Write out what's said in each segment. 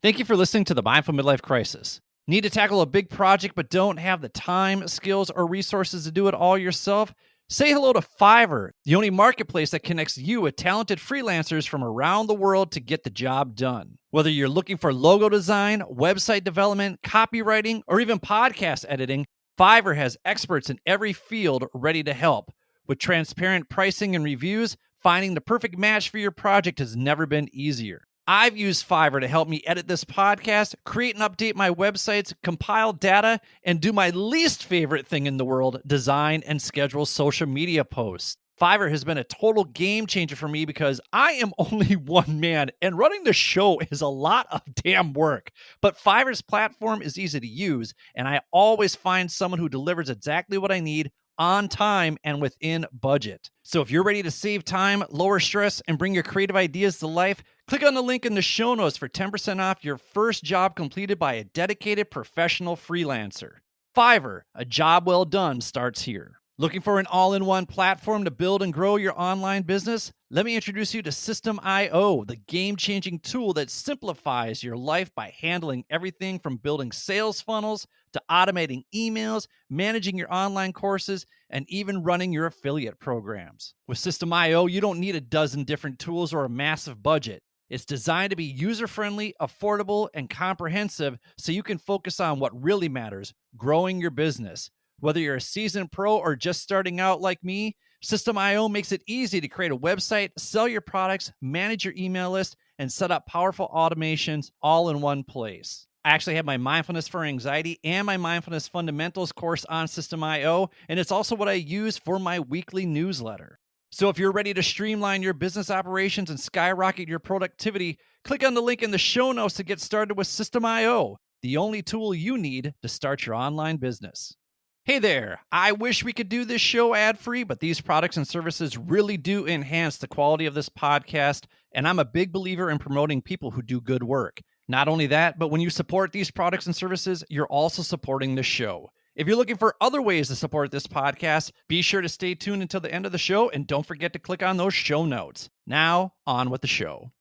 Thank you for listening to the Mindful Midlife Crisis. Need to tackle a big project but don't have the time, skills, or resources to do it all yourself? Say hello to Fiverr, the only marketplace that connects you with talented freelancers from around the world to get the job done. Whether you're looking for logo design, website development, copywriting, or even podcast editing, Fiverr has experts in every field ready to help. With transparent pricing and reviews, finding the perfect match for your project has never been easier. I've used Fiverr to help me edit this podcast, create and update my websites, compile data, and do my least favorite thing in the world, design and schedule social media posts. Fiverr has been a total game changer for me because I am only one man, and running the show is a lot of damn work. But Fiverr's platform is easy to use, and I always find someone who delivers exactly what I need on time and within budget. So if you're ready to save time, lower stress, and bring your creative ideas to life, click on the link in the show notes for 10% off your first job completed by a dedicated professional freelancer. Fiverr, a job well done starts here. Looking for an all-in-one platform to build and grow your online business? Let me introduce you to System.io, the game-changing tool that simplifies your life by handling everything from building sales funnels to automating emails, managing your online courses, and even running your affiliate programs. With System.io, you don't need a dozen different tools or a massive budget. It's designed to be user-friendly, affordable, and comprehensive so you can focus on what really matters, growing your business. Whether you're a seasoned pro or just starting out like me, System.io makes it easy to create a website, sell your products, manage your email list, and set up powerful automations all in one place. I actually have my Mindfulness for Anxiety and my Mindfulness Fundamentals course on System.io, and it's also what I use for my weekly newsletter. So if you're ready to streamline your business operations and skyrocket your productivity, click on the link in the show notes to get started with System.io, the only tool you need to start your online business. Hey there, I wish we could do this show ad-free, but these products and services really do enhance the quality of this podcast, and I'm a big believer in promoting people who do good work. Not only that, but when you support these products and services, you're also supporting the show. If you're looking for other ways to support this podcast, be sure to stay tuned until the end of the show, and don't forget to click on those show notes. Now, on with the show.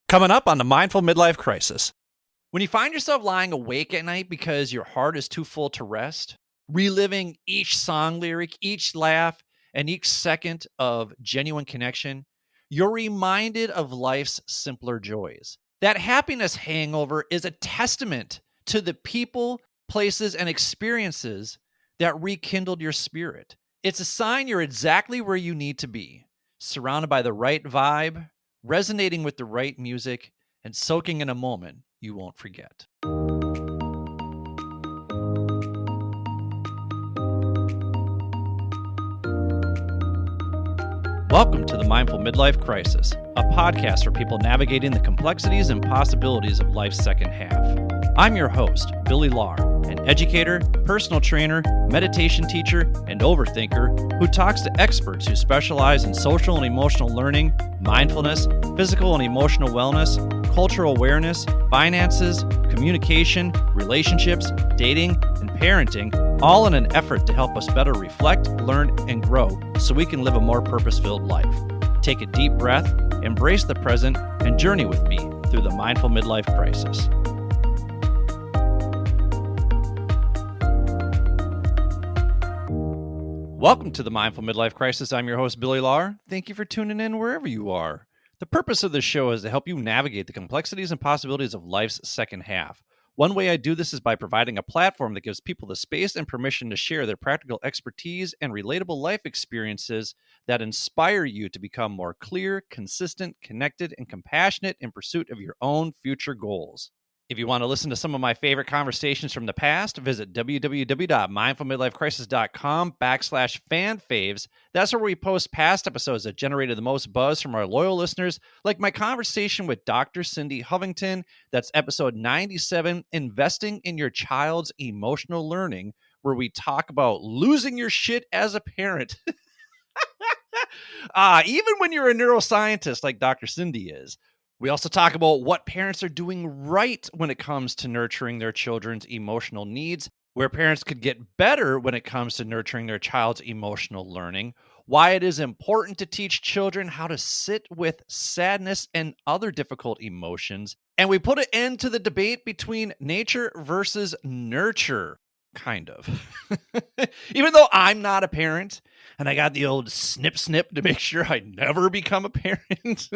Coming up on the Mindful Midlife Crisis. When you find yourself lying awake at night because your heart is too full to rest, reliving each song lyric, each laugh, and each second of genuine connection, you're reminded of life's simpler joys. That happiness hangover is a testament to the people, places, and experiences that rekindled your spirit. It's a sign you're exactly where you need to be, surrounded by the right vibe, resonating with the right music, and soaking in a moment you won't forget. Welcome to the Mindful Midlife Crisis, a podcast for people navigating the complexities and possibilities of life's second half. I'm your host, Billy Lahr, an educator, personal trainer, meditation teacher, and overthinker who talks to experts who specialize in social and emotional learning, mindfulness, physical and emotional wellness, cultural awareness, finances, communication, relationships, dating, and parenting, all in an effort to help us better reflect, learn, and grow so we can live a more purpose-filled life. Take a deep breath, embrace the present, and journey with me through the Mindful Midlife Crisis. Welcome to the Mindful Midlife Crisis. I'm your host, Billy Lahr. Thank you for tuning in wherever you are. The purpose of this show is to help you navigate the complexities and possibilities of life's second half. One way I do this is by providing a platform that gives people the space and permission to share their practical expertise and relatable life experiences that inspire you to become more clear, consistent, connected, and compassionate in pursuit of your own future goals. If you want to listen to some of my favorite conversations from the past, visit www.mindfulmidlifecrisis.com/fanfaves. That's where we post past episodes that generated the most buzz from our loyal listeners, like my conversation with Dr. Cindy Hovington. That's episode 97, Investing in Your Child's Emotional Learning, where we talk about losing your shit as a parent. Even when you're a neuroscientist like Dr. Cindy is. We also talk about what parents are doing right when it comes to nurturing their children's emotional needs, where parents could get better when it comes to nurturing their child's emotional learning, why it is important to teach children how to sit with sadness and other difficult emotions, And we put an end to the debate between nature versus nurture, kind of. Even though I'm not a parent and I got the old snip snip to make sure I never become a parent,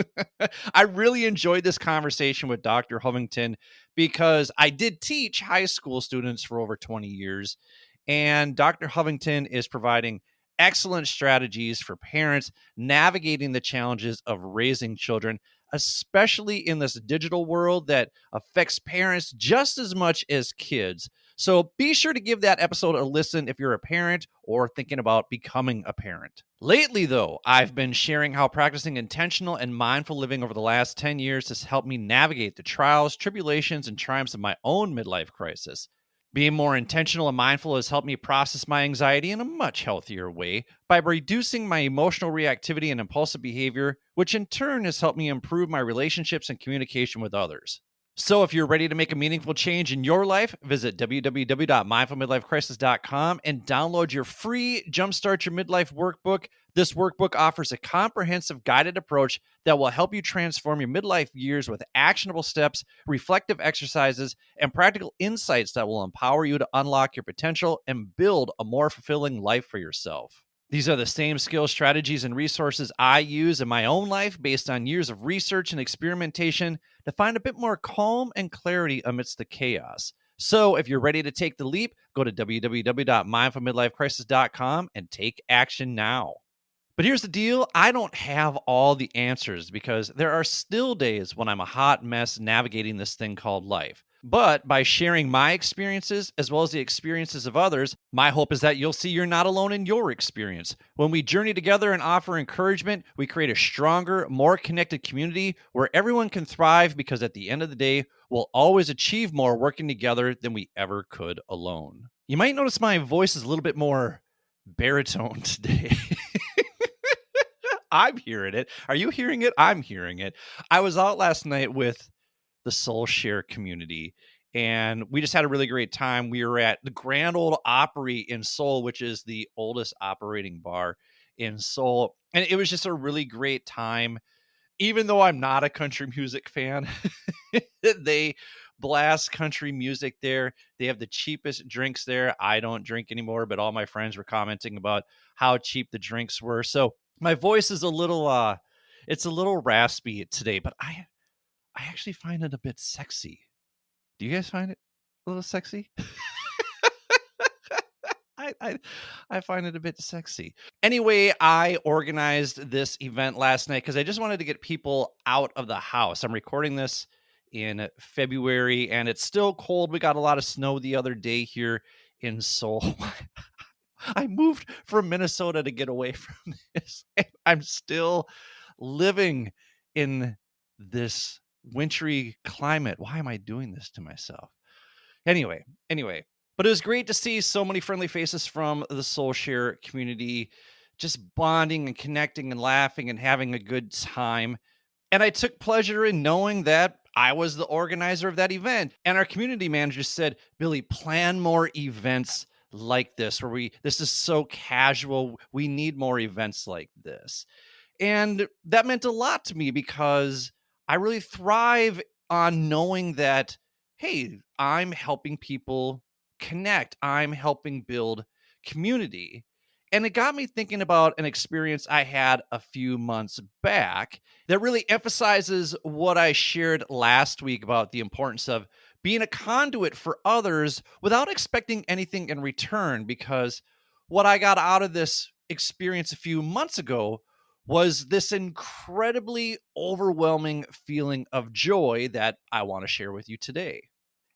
I really enjoyed this conversation with Dr. Hovington because I did teach high school students for over 20 years. And Dr. Hovington is providing excellent strategies for parents navigating the challenges of raising children, especially in this digital world that affects parents just as much as kids. So be sure to give that episode a listen if you're a parent or thinking about becoming a parent. Lately, though, I've been sharing how practicing intentional and mindful living over the last 10 years has helped me navigate the trials, tribulations, and triumphs of my own midlife crisis. Being more intentional and mindful has helped me process my anxiety in a much healthier way by reducing my emotional reactivity and impulsive behavior, which in turn has helped me improve my relationships and communication with others. So if you're ready to make a meaningful change in your life, visit www.mindfulmidlifecrisis.com and download your free Jumpstart Your Midlife workbook. This workbook offers a comprehensive guided approach that will help you transform your midlife years with actionable steps, reflective exercises, and practical insights that will empower you to unlock your potential and build a more fulfilling life for yourself. These are the same skills, strategies, and resources I use in my own life based on years of research and experimentation to find a bit more calm and clarity amidst the chaos. So if you're ready to take the leap, go to www.mindfulmidlifecrisis.com and take action now. But here's the deal. I don't have all the answers because there are still days when I'm a hot mess navigating this thing called life. But by sharing my experiences as well as the experiences of others, my hope is that you'll see you're not alone in your experience. When we journey together and offer encouragement, we create a stronger, more connected community where everyone can thrive because at the end of the day, we'll always achieve more working together than we ever could alone. You might notice my voice is a little bit more baritone today. I'm hearing it. Are you hearing it? I'm hearing it. I was out last night with the Soul Share community, and we just had a really great time. We were at the Grand Ole Opry in Seoul, which is the oldest operating bar in Seoul. And it was just a really great time. Even though I'm not a country music fan, they blast country music there. They have the cheapest drinks there. I don't drink anymore, but all my friends were commenting about how cheap the drinks were. So my voice is a little it's a little raspy today, but I actually find it a bit sexy. Do you guys find it a little sexy? I find it a bit sexy. Anyway, I organized this event last night because I just wanted to get people out of the house. I'm recording this in February, and it's still cold. We got a lot of snow the other day here in Seoul. I moved from Minnesota to get away from this, and I'm still living in this wintry climate. Why am I doing this to myself? Anyway, but it was great to see so many friendly faces from the Soul Share community, just bonding and connecting and laughing and having a good time. And I took pleasure in knowing that I was the organizer of that event. And our community manager said, Billy, plan more events like this, where this is so casual. We need more events like this. And that meant a lot to me because I really thrive on knowing that, hey, I'm helping people connect. I'm helping build community. And it got me thinking about an experience I had a few months back that really emphasizes what I shared last week about the importance of being a conduit for others without expecting anything in return. Because what I got out of this experience a few months ago was this incredibly overwhelming feeling of joy that I want to share with you today.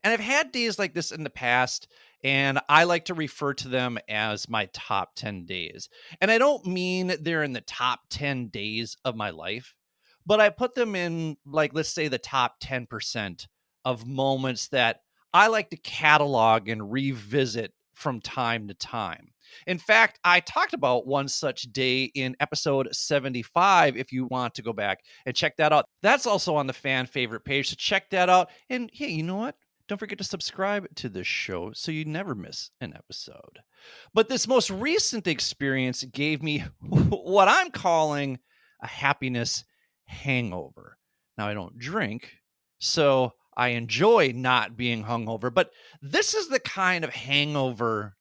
And I've had days like this in the past, and I like to refer to them as my top 10 days. And I don't mean they're in the top 10 days of my life, but I put them in, like, let's say the top 10% of moments that I like to catalog and revisit from time to time. In fact, I talked about one such day in episode 75, if you want to go back and check that out. That's also on the fan favorite page, so check that out. And hey, you know what? Don't forget to subscribe to this show so you never miss an episode. But this most recent experience gave me what I'm calling a happiness hangover. Now, I don't drink, So I enjoy not being hungover. But this is the kind of hangover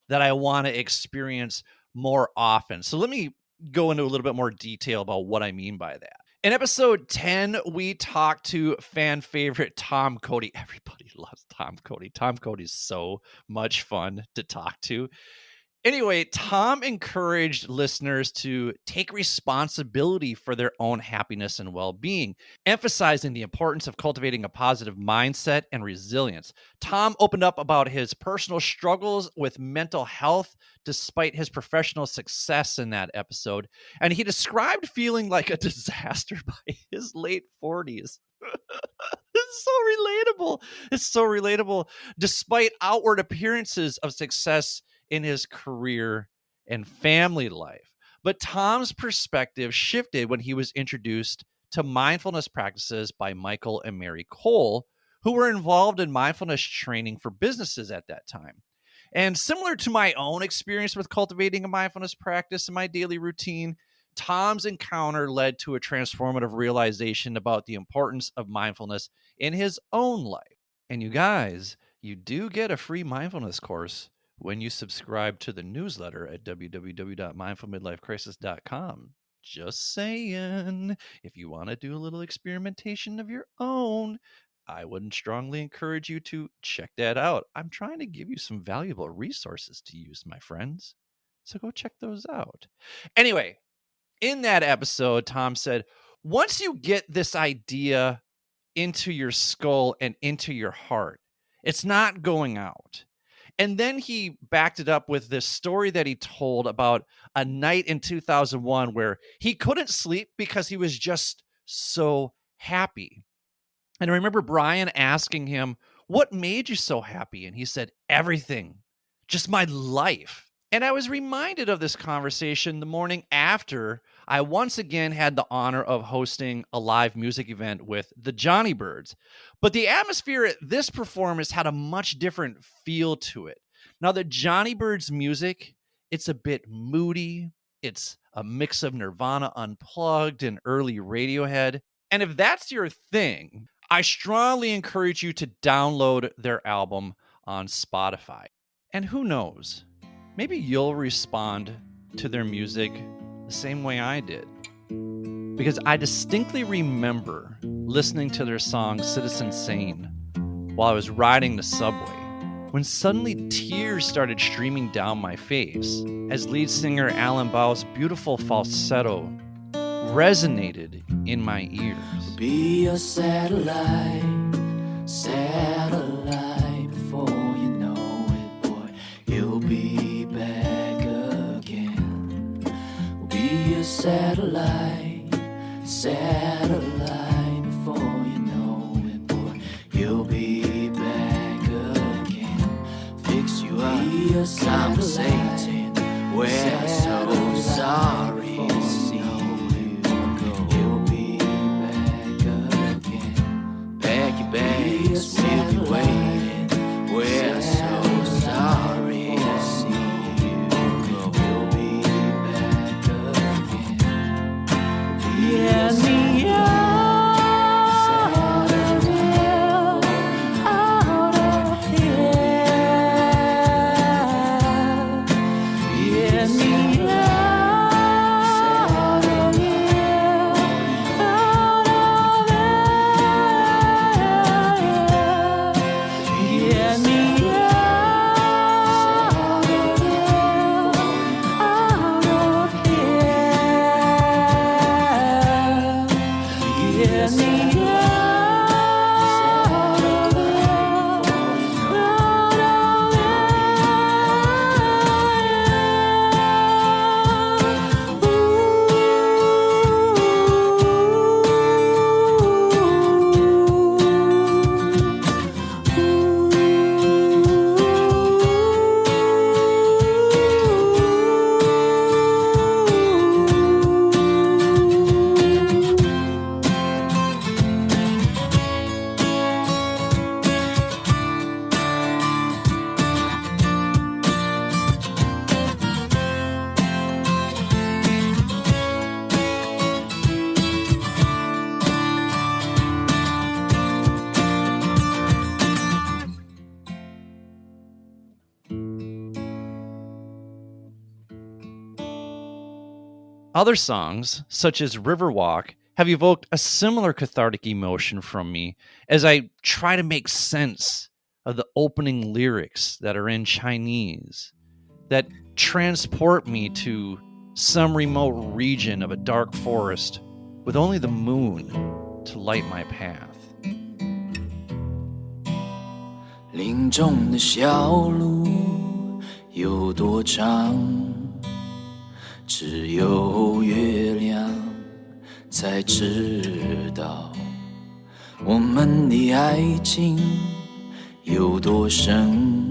that I want to experience more often. So let me go into a little bit more detail about what I mean by that. In episode 10, we talked to fan favorite Tom Cody. Everybody loves Tom Cody. Tom Cody's so much fun to talk to. Anyway, Tom encouraged listeners to take responsibility for their own happiness and well-being, emphasizing the importance of cultivating a positive mindset and resilience. Tom opened up about his personal struggles with mental health despite his professional success in that episode, and he described feeling like a disaster by his late 40s. It's so relatable. It's so relatable. Despite outward appearances of success in his career and family life. But Tom's perspective shifted when he was introduced to mindfulness practices by Michael and Mary Cole, who were involved in mindfulness training for businesses at that time. And similar to my own experience with cultivating a mindfulness practice in my daily routine, Tom's encounter led to a transformative realization about the importance of mindfulness in his own life. And you guys, you do get a free mindfulness course when you subscribe to the newsletter at www.mindfulmidlifecrisis.com. Just saying, if you want to do a little experimentation of your own, I would strongly encourage you to check that out. I'm trying to give you some valuable resources to use, my friends. So go check those out. Anyway, in that episode, Tom said, once you get this idea into your skull and into your heart, it's not going out. And then he backed it up with this story that he told about a night in 2001 where he couldn't sleep because he was just so happy. And I remember Brian asking him, what made you so happy? And he said, everything, just my life. And I was reminded of this conversation the morning after I once again had the honor of hosting a live music event with the Jonnybirds. But the atmosphere at this performance had a much different feel to it. Now, the Jonnybirds music, it's a bit moody. It's a mix of Nirvana Unplugged and early Radiohead. And if that's your thing, I strongly encourage you to download their album on Spotify. And who knows? Maybe you'll respond to their music the same way I did. Because I distinctly remember listening to their song Citizen Sane while I was riding the subway, when suddenly tears started streaming down my face as lead singer Alan Bau's beautiful falsetto resonated in my ears. Be a satellite before you know it, boy. You'll be back again. Be a satellite before you know it, boy. You'll be back again. Fix you up, conversating. We're so sorry. Bags, we'll be waiting. We're so sorry to see you go. You'll be back again. Yeah, me out of here, yeah, me out of here, Other songs, such as Riverwalk, have evoked a similar cathartic emotion from me as I try to make sense of the opening lyrics that are in Chinese that transport me to some remote region of a dark forest with only the moon to light my path. 林中的小路有多长，只有月亮才知道。我们的爱情有多深。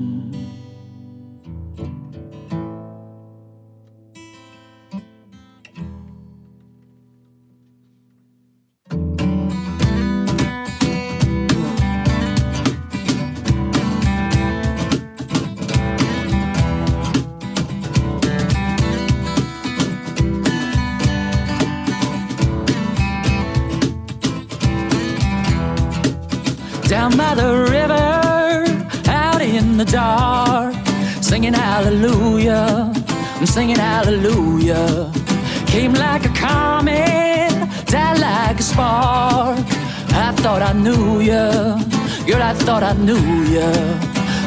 Down by the river, out in the dark, singing hallelujah, I'm singing hallelujah. Came like a comet, died like a spark. I thought I knew ya, girl, I thought I knew ya.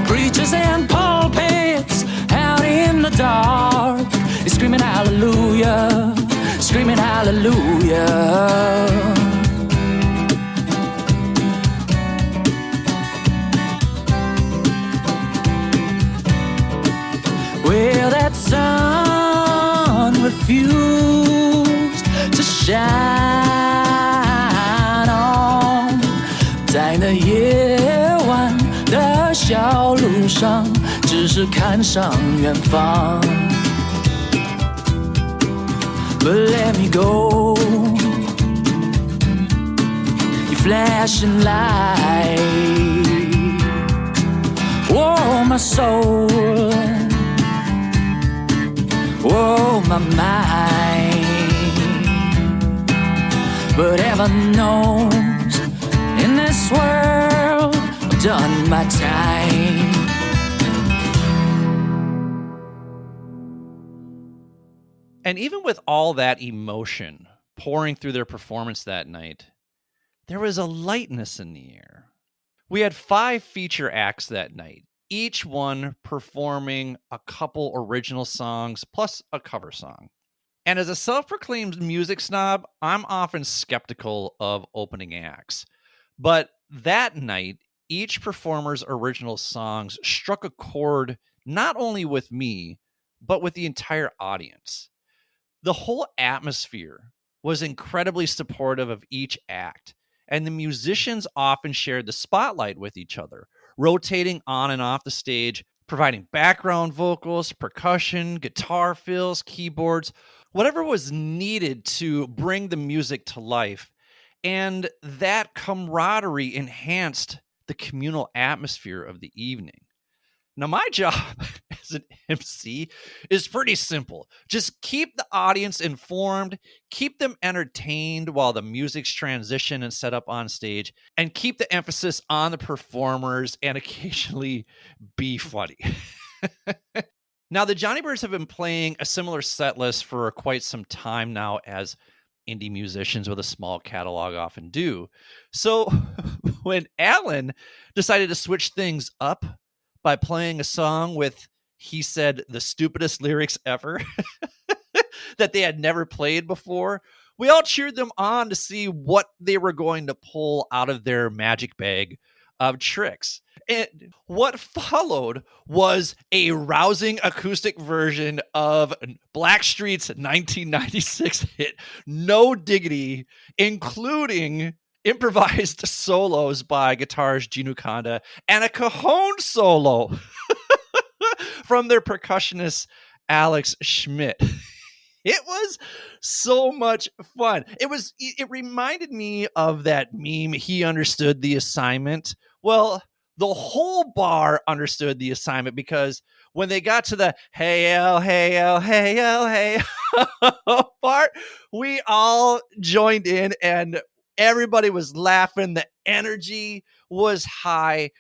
Preachers and pulpits, out in the dark, screaming hallelujah, screaming hallelujah. Well, that sun refused to shine on， 在那夜晚的小路上，只是看上远方。But let me go, you flashing light, oh my soul.Oh, my mind. But heaven knows, in this world, I've done my time. And even with all that emotion pouring through their performance that night, there was a lightness in the air. We had 5 feature acts that night, each one performing a couple original songs plus a cover song. And as a self-proclaimed music snob, I'm often skeptical of opening acts. But that night, each performer's original songs struck a chord not only with me, but with the entire audience. The whole atmosphere was incredibly supportive of each act, and the musicians often shared the spotlight with each other, rotating on and off the stage, providing background vocals, percussion, guitar fills, keyboards, whatever was needed to bring the music to life. And that camaraderie enhanced the communal atmosphere of the evening. Now, my job as an MC is pretty simple. Just keep the audience informed, keep them entertained while the music's transition and set up on stage, and keep the emphasis on the performers and occasionally be funny. Now, the Jonnybirds have been playing a similar set list for quite some time now, as indie musicians with a small catalog often do. So when Alan decided to switch things up by playing a song with, he said, the stupidest lyrics ever that they had never played before, we all cheered them on to see what they were going to pull out of their magic bag of tricks. And what followed was a rousing acoustic version of Blackstreet's 1996 hit, No Diggity, including improvised solos by guitarist Ginu Kanda and a cajon solo from their percussionist Alex Schmidt. It was so much fun. It reminded me of that meme, He Understood the Assignment. Well, the whole bar understood the assignment, because when they got to the hey-o, hey-o, hey-o, hey-o part, we all joined in and everybody was laughing. The energy was high.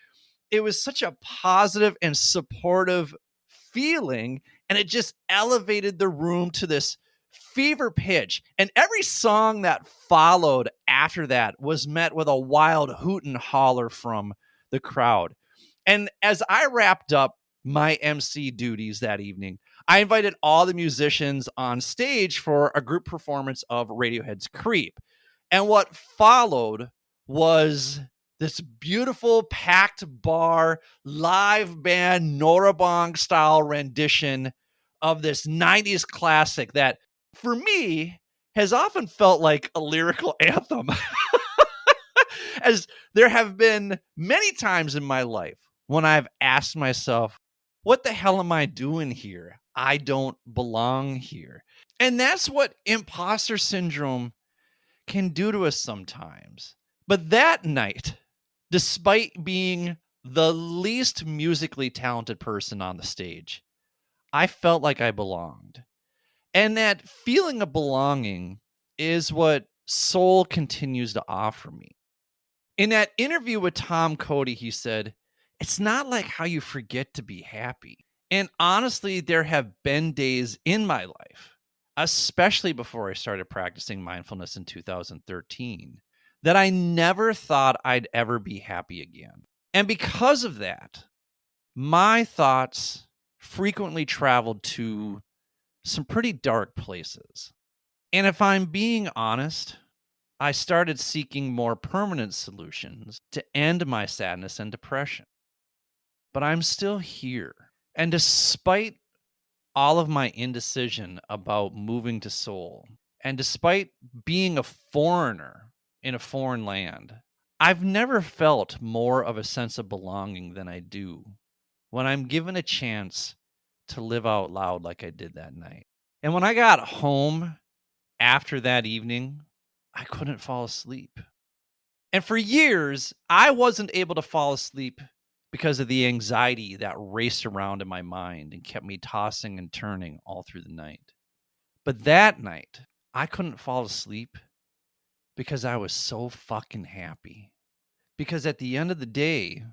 It was such a positive and supportive feeling, and it just elevated the room to this fever pitch. And every song that followed after that was met with a wild hoot and holler from the crowd. And as I wrapped up my MC duties that evening, I invited all the musicians on stage for a group performance of Radiohead's Creep. And what followed was this beautiful packed bar live band Norabong style rendition of this 90s classic that for me has often felt like a lyrical anthem. As there have been many times in my life when I've asked myself, what the hell am I doing here? I don't belong here. And that's what imposter syndrome can do to us sometimes. But that night, despite being the least musically talented person on the stage, I felt like I belonged. And that feeling of belonging is what soul continues to offer me. In that interview with Tom Cody, he said, "It's not like how you forget to be happy." And honestly, there have been days in my life, especially before I started practicing mindfulness in 2013, that I never thought I'd ever be happy again. And because of that, my thoughts frequently traveled to some pretty dark places. And if I'm being honest, I started seeking more permanent solutions to end my sadness and depression. But I'm still here. And despite all of my indecision about moving to Seoul, and despite being a foreigner in a foreign land, I've never felt more of a sense of belonging than I do when I'm given a chance to live out loud like I did that night. And when I got home after that evening, I couldn't fall asleep. And for years, I wasn't able to fall asleep because of the anxiety that raced around in my mind and kept me tossing and turning all through the night. But that night, I couldn't fall asleep because I was so fucking happy. Because at the end of the day,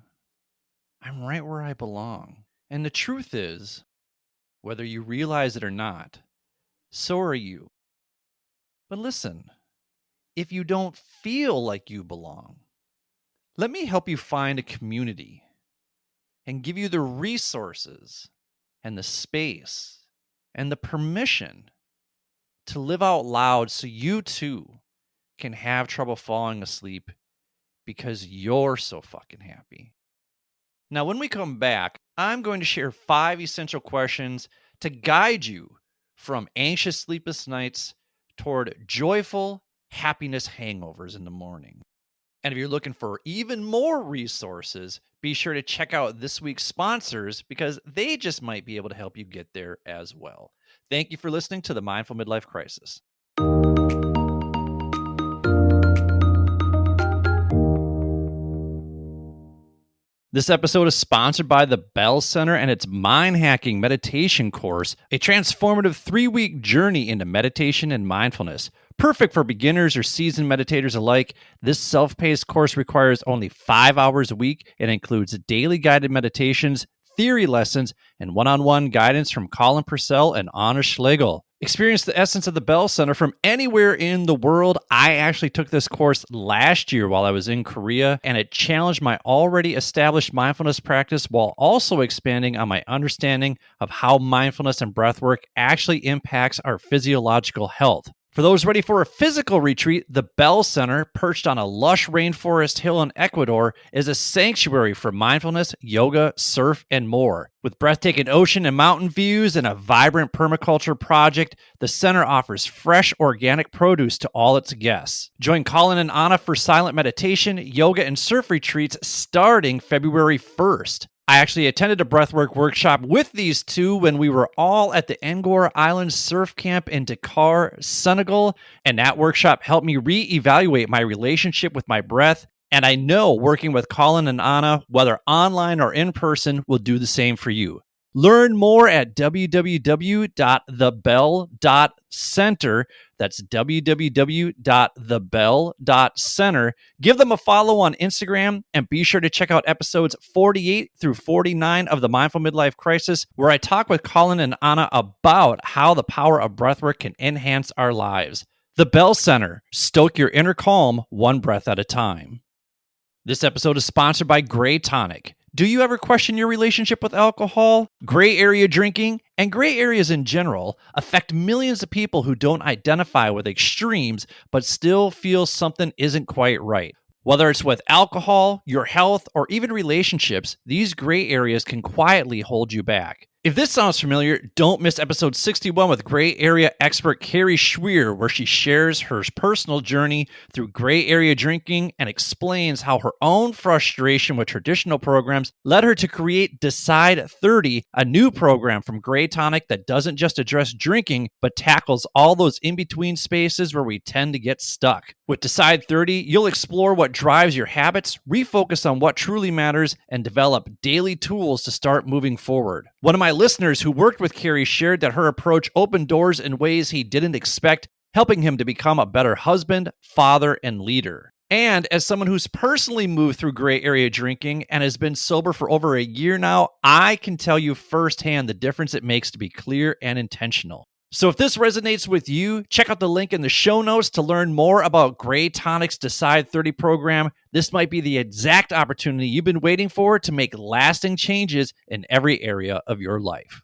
I'm right where I belong. And the truth is, whether you realize it or not, so are you. But listen, if you don't feel like you belong, let me help you find a community and give you the resources and the space and the permission to live out loud so you too can have trouble falling asleep because you're so fucking happy. Now, when we come back, I'm going to share 5 essential questions to guide you from anxious sleepless nights toward joyful happiness hangovers in the morning. And if you're looking for even more resources, be sure to check out this week's sponsors because they just might be able to help you get there as well. Thank you for listening to the Mindful Midlife Crisis. This episode is sponsored by the Bell Center and its Mind Hacking Meditation course, a transformative 3-week journey into meditation and mindfulness. Perfect for beginners or seasoned meditators alike, this self-paced course requires only 5 hours a week. It includes daily guided meditations, theory lessons, and one-on-one guidance from Colin Purcell and Anna Schlegel. Experience the essence of the Bell Center from anywhere in the world. I actually took this course last year while I was in Korea, and it challenged my already established mindfulness practice while also expanding on my understanding of how mindfulness and breathwork actually impacts our physiological health. For those ready for a physical retreat, the Bell Center, perched on a lush rainforest hill in Ecuador, is a sanctuary for mindfulness, yoga, surf, and more. With breathtaking ocean and mountain views and a vibrant permaculture project, the center offers fresh, organic produce to all its guests. Join Colin and Anna for silent meditation, yoga, and surf retreats starting February 1st. I actually attended a breathwork workshop with these two when we were all at the Angkor Island Surf Camp in Dakar, Senegal, and that workshop helped me reevaluate my relationship with my breath, and I know working with Colin and Anna, whether online or in person, will do the same for you. Learn more at www.thebell.center. That's www.thebell.center. Give them a follow on Instagram and be sure to check out episodes 48 through 49 of the Mindful Midlife Crisis, where I talk with Colin and Anna about how the power of breathwork can enhance our lives. The Bell Center. Stoke your inner calm one breath at a time. This episode is sponsored by Gray Tonic. Do you ever question your relationship with alcohol? Gray area drinking and gray areas in general affect millions of people who don't identify with extremes but still feel something isn't quite right. Whether it's with alcohol, your health, or even relationships, these gray areas can quietly hold you back. If this sounds familiar, don't miss episode 61 with gray area expert Carrie Schweer, where she shares her personal journey through gray area drinking and explains how her own frustration with traditional programs led her to create Decide 30, a new program from Gray Tonic that doesn't just address drinking, but tackles all those in-between spaces where we tend to get stuck. With Decide 30, you'll explore what drives your habits, refocus on what truly matters, and develop daily tools to start moving forward. One of my listeners who worked with Carrie shared that her approach opened doors in ways he didn't expect, helping him to become a better husband, father, and leader. And as someone who's personally moved through gray area drinking and has been sober for over a year now, I can tell you firsthand the difference it makes to be clear and intentional. So if this resonates with you, check out the link in the show notes to learn more about Gray Tonic's Decide 30 program. This might be the exact opportunity you've been waiting for to make lasting changes in every area of your life.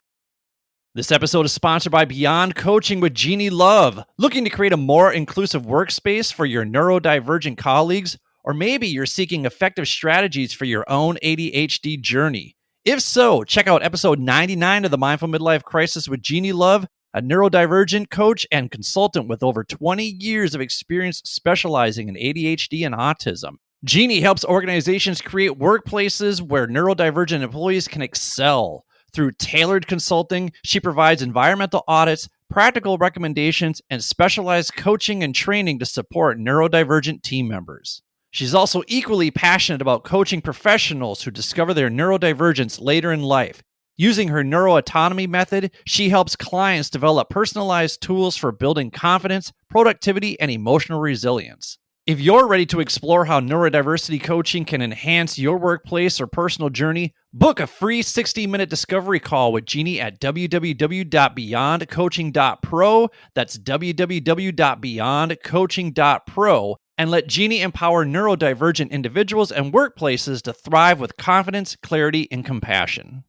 This episode is sponsored by Beyond Coaching with Jeannie Love. Looking to create a more inclusive workspace for your neurodivergent colleagues? Or maybe you're seeking effective strategies for your own ADHD journey. If so, check out episode 99 of the Mindful Midlife Crisis with Jeannie Love, a neurodivergent coach and consultant with over 20 years of experience specializing in ADHD and autism. Jeannie helps organizations create workplaces where neurodivergent employees can excel. Through tailored consulting, she provides environmental audits, practical recommendations, and specialized coaching and training to support neurodivergent team members. She's also equally passionate about coaching professionals who discover their neurodivergence later in life. Using her neuroautonomy method, she helps clients develop personalized tools for building confidence, productivity, and emotional resilience. If you're ready to explore how neurodiversity coaching can enhance your workplace or personal journey, book a free 60-minute discovery call with Jeannie at www.beyondcoaching.pro. That's www.beyondcoaching.pro. And let Jeannie empower neurodivergent individuals and workplaces to thrive with confidence, clarity, and compassion.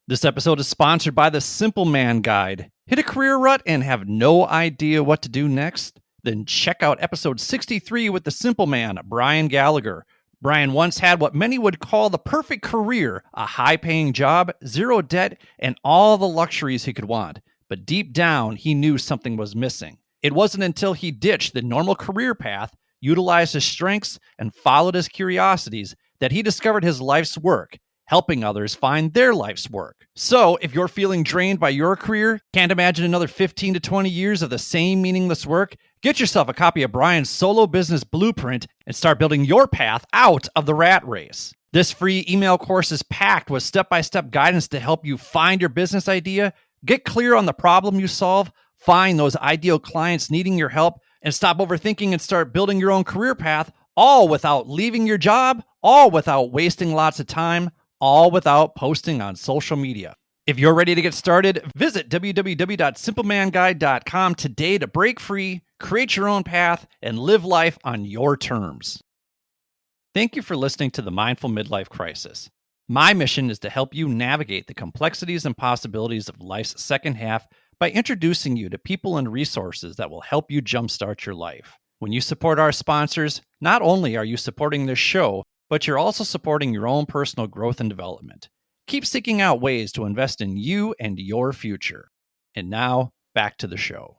This episode is sponsored by the Simple Man Guide. Hit a career rut and have no idea what to do next? Then check out episode 63 with the Simple Man, Brian Gallagher. Brian once had what many would call the perfect career, a high-paying job, zero debt, and all the luxuries he could want. But deep down, he knew something was missing. It wasn't until he ditched the normal career path, utilized his strengths, and followed his curiosities that he discovered his life's work, helping others find their life's work. So, if you're feeling drained by your career, can't imagine another 15 to 20 years of the same meaningless work, get yourself a copy of Brian's Solo Business Blueprint and start building your path out of the rat race. This free email course is packed with step-by-step guidance to help you find your business idea, get clear on the problem you solve, find those ideal clients needing your help, and stop overthinking and start building your own career path, all without leaving your job, all without wasting lots of time, all without posting on social media. If you're ready to get started, visit www.simplemanguide.com today to break free, create your own path, and live life on your terms. Thank you for listening to the Mindful Midlife Crisis. My mission is to help you navigate the complexities and possibilities of life's second half by introducing you to people and resources that will help you jumpstart your life. When you support our sponsors, not only are you supporting this show, but you're also supporting your own personal growth and development. Keep seeking out ways to invest in you and your future. And now, back to the show.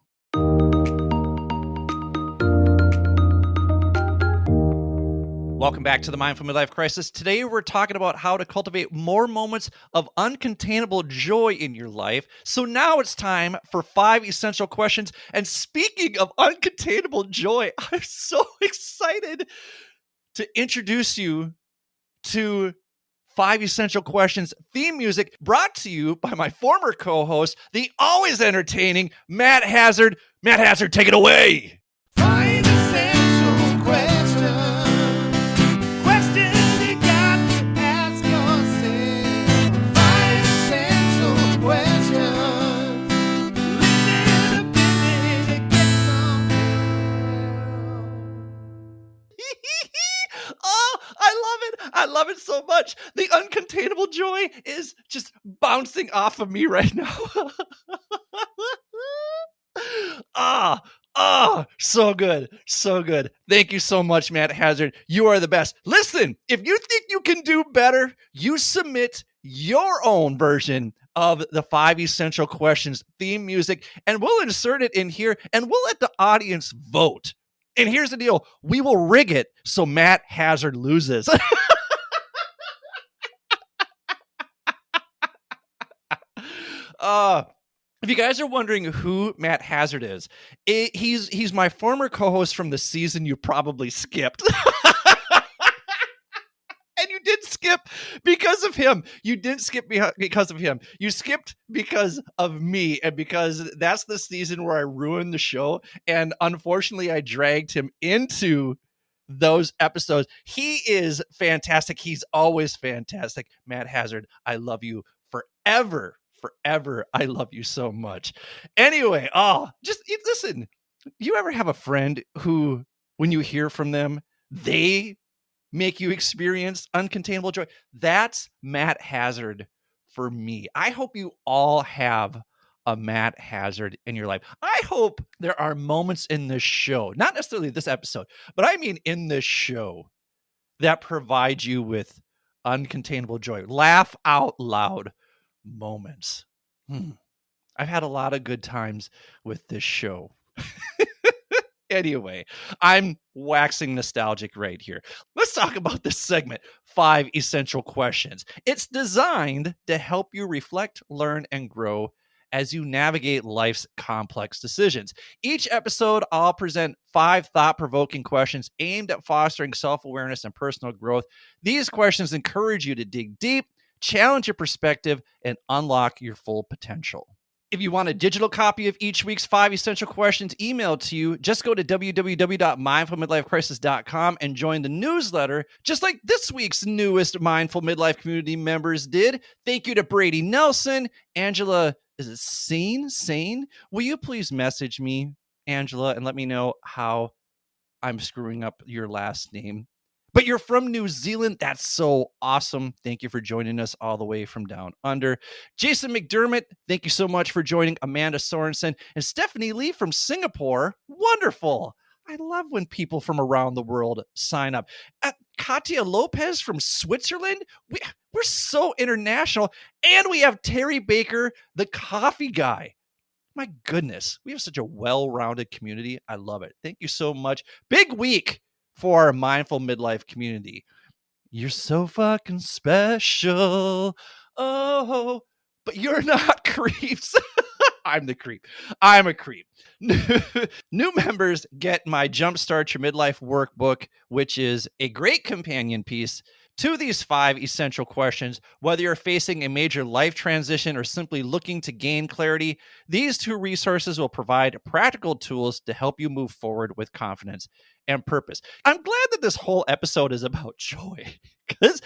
Welcome back to the Mindful Midlife Crisis. Today, we're talking about how to cultivate more moments of uncontainable joy in your life. So now it's time for 5 essential questions. And speaking of uncontainable joy, I'm so excited to introduce you to 5 Essential Questions theme music brought to you by my former co-host, the always entertaining Matt Hazard. Matt Hazard, take it away. 5 essential questions. Questions you got to ask yourself. 5 essential questions. Listen up and get some help. Oh, I love it. I love it so much. The uncontainable joy is just bouncing off of me right now. So good. So good. Thank you so much, Matt Hazard. You are the best. Listen, if you think you can do better, you submit your own version of the 5 Essential Questions theme music, and we'll insert it in here, and we'll let the audience vote. And here's the deal. We will rig it so Matt Hazard loses. If you guys are wondering who Matt Hazard is, he's my former co-host from the season you probably skipped. And you did skip because of him. You didn't skip because of him. You skipped because of me, and because that's the season where I ruined the show. And unfortunately, I dragged him into those episodes. He is fantastic. He's always fantastic. Matt Hazard, I love you forever. Forever. I love you so much. Anyway, just listen. You ever have a friend who, when you hear from them, they make you experience uncontainable joy? That's Matt Hazard for me. I hope you all have a Matt Hazard in your life. I hope there are moments in this show, not necessarily this episode, but I mean in this show, that provide you with uncontainable joy. Laugh out loud moments. I've had a lot of good times with this show. Anyway, I'm waxing nostalgic right here. Let's talk about this segment, 5 Essential Questions. It's designed to help you reflect, learn, and grow as you navigate life's complex decisions. Each episode, I'll present 5 thought-provoking questions aimed at fostering self-awareness and personal growth. These questions encourage you to dig deep, challenge your perspective, and unlock your full potential. If you want a digital copy of each week's 5 Essential Questions emailed to you, just go to www.mindfulmidlifecrisis.com and join the newsletter, just like this week's newest Mindful Midlife community members did. Thank you to Brady Nelson. Angela, is it Sane? Will you please message me, Angela, and let me know how I'm screwing up your last name? But you're from New Zealand. That's so awesome. Thank you for joining us all the way from down under. Jason McDermott, thank you so much for joining. Amanda Sorensen and Stephanie Lee from Singapore. Wonderful. I love when people from around the world sign up. Katia Lopez from Switzerland. We're so international. And we have Terry Baker, the coffee guy. My goodness, we have such a well-rounded community. I love it. Thank you so much. Big week for our Mindful Midlife community. You're so fucking special. Oh, but you're not creeps. I'm the creep. I'm a creep. New members get my Jumpstart Your Midlife workbook, which is a great companion piece to these 5 essential questions. Whether you're facing a major life transition or simply looking to gain clarity, these 2 resources will provide practical tools to help you move forward with confidence and purpose. I'm glad that this whole episode is about joy, because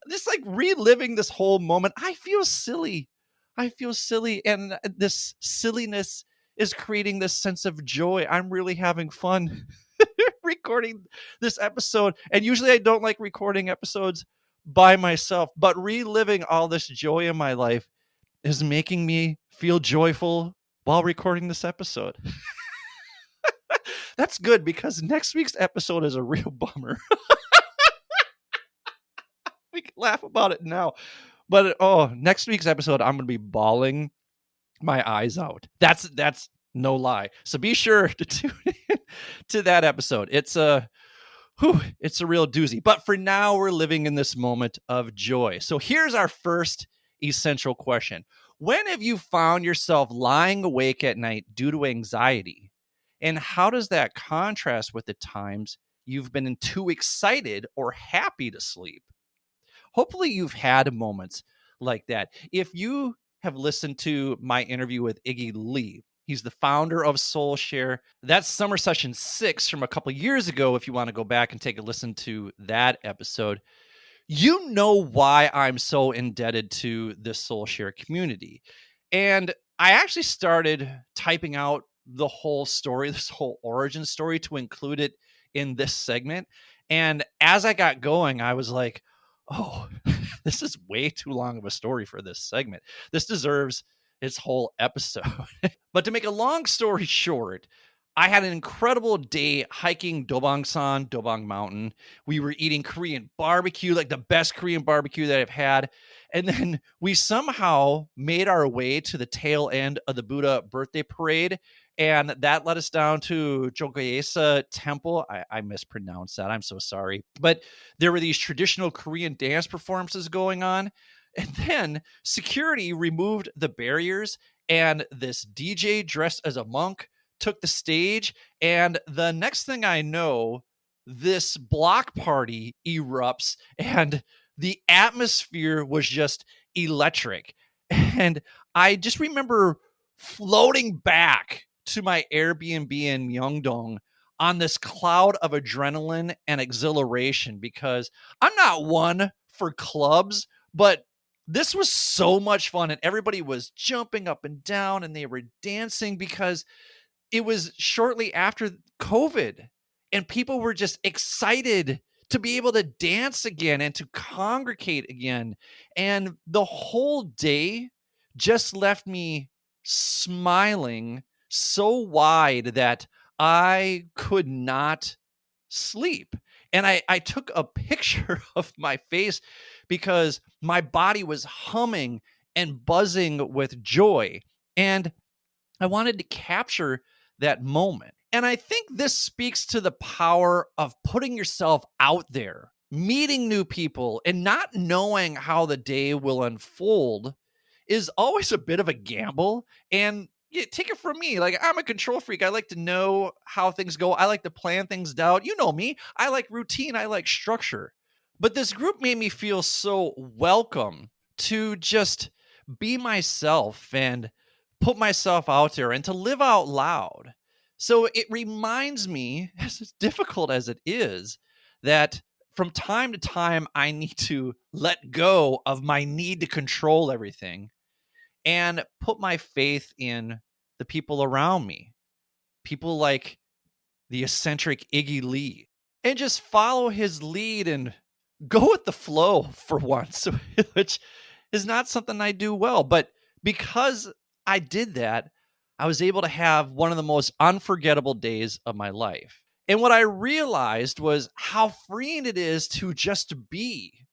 just like reliving this whole moment, I feel silly, and this silliness is creating this sense of joy. I'm really having fun recording this episode, and usually I don't like recording episodes by myself, but reliving all this joy in my life is making me feel joyful while recording this episode. That's good, because next week's episode is a real bummer. We can laugh about it now, but next week's episode, I'm going to be bawling my eyes out. That's no lie. So be sure to tune in to that episode. It's a real doozy. But for now, we're living in this moment of joy. So here's our first essential question. When have you found yourself lying awake at night due to anxiety? And how does that contrast with the times you've been too excited or happy to sleep? hopefully you've had moments like that. If you have listened to my interview with Iggy Lee, he's the founder of SoulShare. That's Summer Session 6 from a couple years ago. If you want to go back and take a listen to that episode, you know why I'm so indebted to this SoulShare community. And I actually started typing out the whole story, this whole origin story, to include it in this segment. And as I got going, I was like, oh, this is way too long of a story for this segment. This deserves its whole episode. But to make a long story short, I had an incredible day hiking Dobong Mountain. We were eating Korean barbecue, like the best Korean barbecue that I've had. And then we somehow made our way to the tail end of the Buddha birthday parade. And that led us down to Jogoyesa Temple. I mispronounced that. I'm so sorry. But there were these traditional Korean dance performances going on. And then security removed the barriers, and this DJ dressed as a monk took the stage. And the next thing I know, this block party erupts, and the atmosphere was just electric. And I just remember floating back to my Airbnb in Myeongdong on this cloud of adrenaline and exhilaration, because I'm not one for clubs, but this was so much fun, and everybody was jumping up and down and they were dancing because it was shortly after COVID, and people were just excited to be able to dance again and to congregate again. And the whole day just left me smiling so wide that I could not sleep. And I took a picture of my face because my body was humming and buzzing with joy. And I wanted to capture that moment. And I think this speaks to the power of putting yourself out there, meeting new people, and not knowing how the day will unfold is always a bit of a gamble. And take it from me, like, I'm a control freak. I like to know how things go. I like to plan things out. You know me. I like routine. I like structure. But this group made me feel so welcome to just be myself and put myself out there and to live out loud. So it reminds me, as difficult as it is, that from time to time, I need to let go of my need to control everything and put my faith in the people around me, people like the eccentric Iggy Lee, and just follow his lead and go with the flow for once, which is not something I do well. But because I did that, I was able to have one of the most unforgettable days of my life. And what I realized was how freeing it is to just be,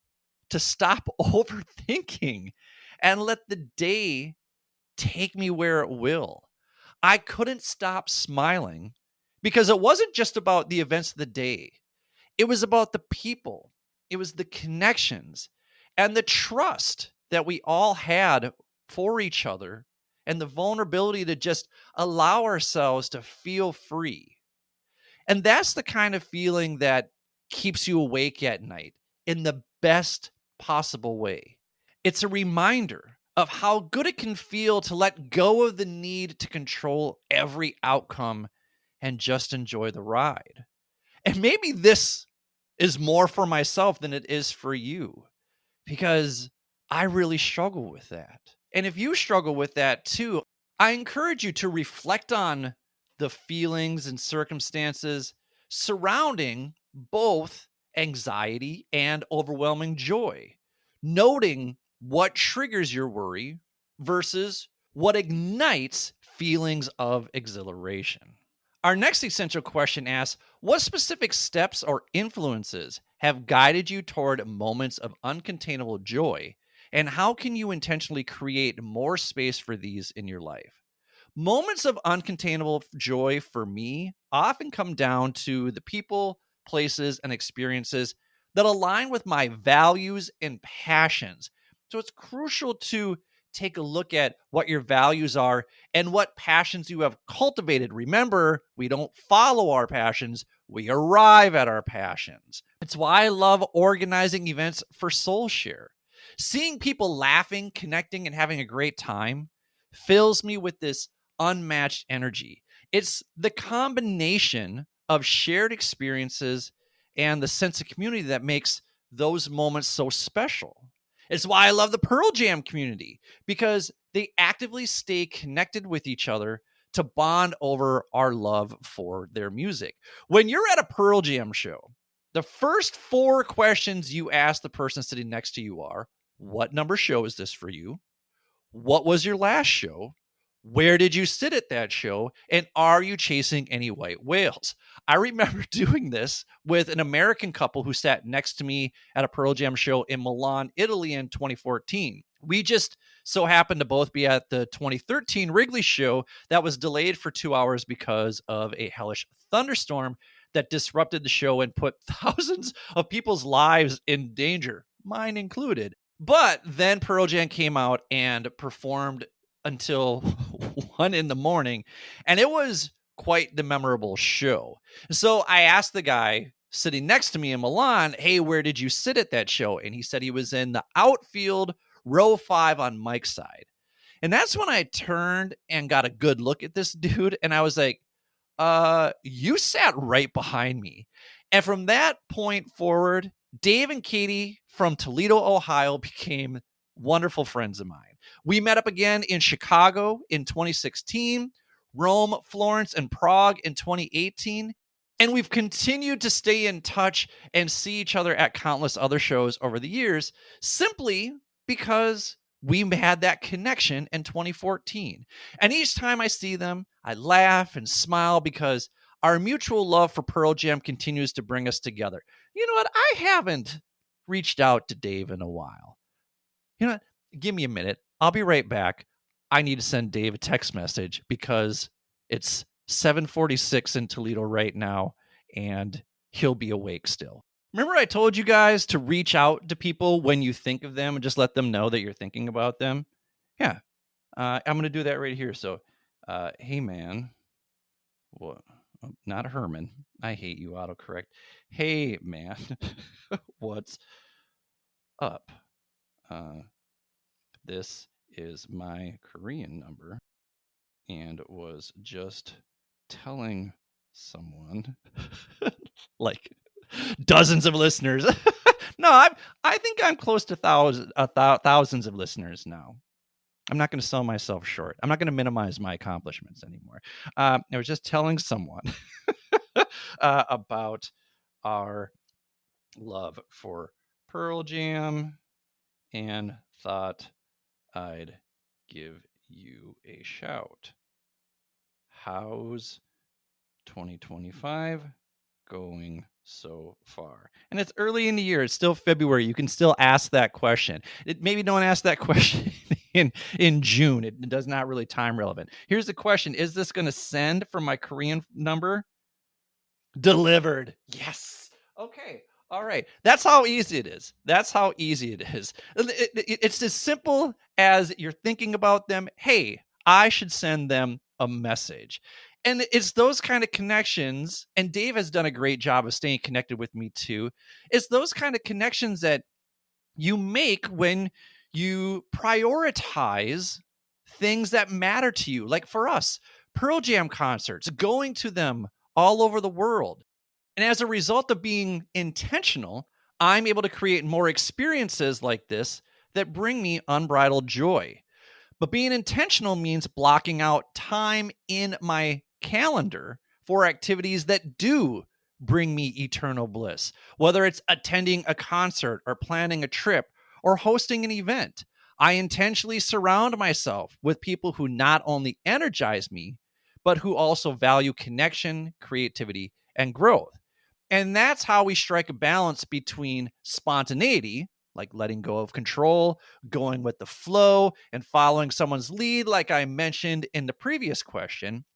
to stop overthinking and let the day take me where it will. I couldn't stop smiling because it wasn't just about the events of the day. It was about the people. It was the connections and the trust that we all had for each other, and the vulnerability to just allow ourselves to feel free. And that's the kind of feeling that keeps you awake at night in the best possible way. It's a reminder of how good it can feel to let go of the need to control every outcome and just enjoy the ride. And maybe this is more for myself than it is for you, because I really struggle with that. And if you struggle with that too, I encourage you to reflect on the feelings and circumstances surrounding both anxiety and overwhelming joy, noting what triggers your worry versus what ignites feelings of exhilaration. Our next essential question asks, what specific steps or influences have guided you toward moments of uncontainable joy, and how can you intentionally create more space for these in your life? Moments of uncontainable joy for me often come down to the people, places, and experiences that align with my values and passions. So it's crucial to take a look at what your values are and what passions you have cultivated. Remember, we don't follow our passions, we arrive at our passions. It's why I love organizing events for Soul Share. Seeing people laughing, connecting, and having a great time fills me with this unmatched energy. It's the combination of shared experiences and the sense of community that makes those moments so special. It's why I love the Pearl Jam community, because they actively stay connected with each other to bond over our love for their music. When you're at a Pearl Jam show, the first 4 questions you ask the person sitting next to you are, what number show is this for you? What was your last show? Where did you sit at that show? And are you chasing any white whales? I remember doing this with an American couple who sat next to me at a Pearl Jam show in Milan, Italy in 2014. We just so happened to both be at the 2013 Wrigley show that was delayed for 2 hours because of a hellish thunderstorm that disrupted the show and put thousands of people's lives in danger, mine included. But then Pearl Jam came out and performed until 1 a.m, and it was quite the memorable show. So I asked the guy sitting next to me in Milan, hey, where did you sit at that show? And he said he was in the outfield, row 5 on Mike's side. And that's when I turned and got a good look at this dude, and I was like, you sat right behind me. And from that point forward, Dave and Katie from Toledo, Ohio became wonderful friends of mine. We met up again in Chicago in 2016, Rome, Florence, and Prague in 2018. And we've continued to stay in touch and see each other at countless other shows over the years, simply because we had that connection in 2014. And each time I see them, I laugh and smile because our mutual love for Pearl Jam continues to bring us together. You know what? I haven't reached out to Dave in a while. You know what? Give me a minute. I'll be right back. I need to send Dave a text message because it's 7:46 in Toledo right now, and he'll be awake still. Remember I told you guys to reach out to people when you think of them and just let them know that you're thinking about them? Yeah. I'm going to do that right here. So, hey, man. What? Not Herman. I hate you, autocorrect. Hey, man. What's up? This is my Korean number and was just telling someone like dozens of listeners. No, I think I'm close to thousands of listeners now. I'm not going to sell myself short. I'm not going to minimize my accomplishments anymore. I was just telling someone about our love for Pearl Jam and thought I'd give you a shout. How's 2025 going so far? And it's early in the year. It's still February. You can still ask that question. Maybe don't ask that question in June. It does not really time relevant. Here's the question. Is this going to send from my Korean number? Delivered. Yes. Okay. All right. That's how easy it is. That's how easy it is. It's as simple as you're thinking about them. Hey, I should send them a message. And it's those kind of connections, and Dave has done a great job of staying connected with me too. It's those kind of connections that you make when you prioritize things that matter to you. Like for us, Pearl Jam concerts, going to them all over the world. And as a result of being intentional, I'm able to create more experiences like this that bring me unbridled joy. But being intentional means blocking out time in my calendar for activities that do bring me eternal bliss, whether it's attending a concert or planning a trip or hosting an event. I intentionally surround myself with people who not only energize me, but who also value connection, creativity, and growth. And that's how we strike a balance between spontaneity, like letting go of control, going with the flow, and following someone's lead, like I mentioned in the previous question,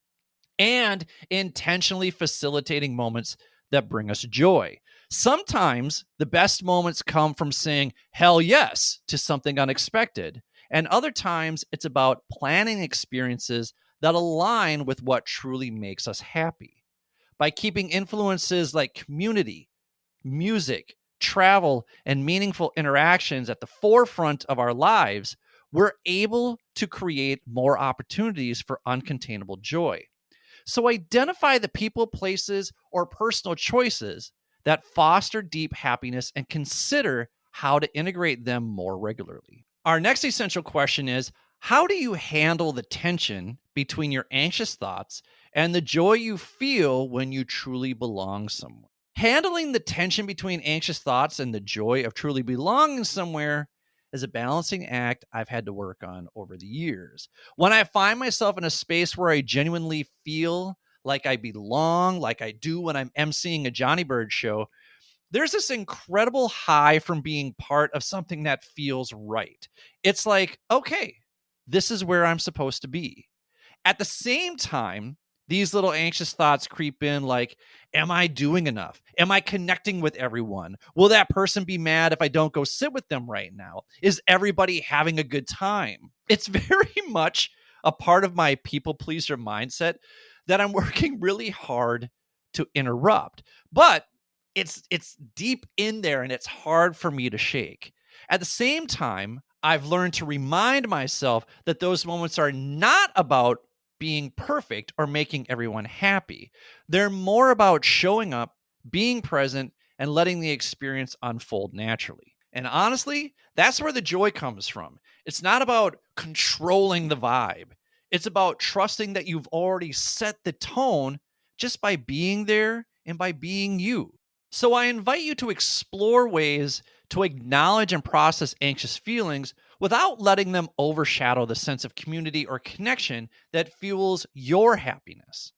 and intentionally facilitating moments that bring us joy. Sometimes the best moments come from saying hell yes to something unexpected. And other times it's about planning experiences that align with what truly makes us happy. By keeping influences like community, music, travel, and meaningful interactions at the forefront of our lives, we're able to create more opportunities for uncontainable joy. So identify the people, places, or personal choices that foster deep happiness and consider how to integrate them more regularly. Our next essential question is, how do you handle the tension between your anxious thoughts and the joy you feel when you truly belong somewhere? Handling the tension between anxious thoughts and the joy of truly belonging somewhere is a balancing act I've had to work on over the years. When I find myself in a space where I genuinely feel like I belong, like I do when I'm emceeing a Jonnybirds show, there's this incredible high from being part of something that feels right. It's like, okay, this is where I'm supposed to be. At the same time, these little anxious thoughts creep in like, am I doing enough? Am I connecting with everyone? Will that person be mad if I don't go sit with them right now? Is everybody having a good time? It's very much a part of my people pleaser mindset that I'm working really hard to interrupt. But it's deep in there and it's hard for me to shake. At the same time, I've learned to remind myself that those moments are not about being perfect or making everyone happy. They're more about showing up, being present, and letting the experience unfold naturally. And honestly, that's where the joy comes from. It's not about controlling the vibe. It's about trusting that you've already set the tone just by being there and by being you. So I invite you to explore ways to acknowledge and process anxious feelings without letting them overshadow the sense of community or connection that fuels your happiness.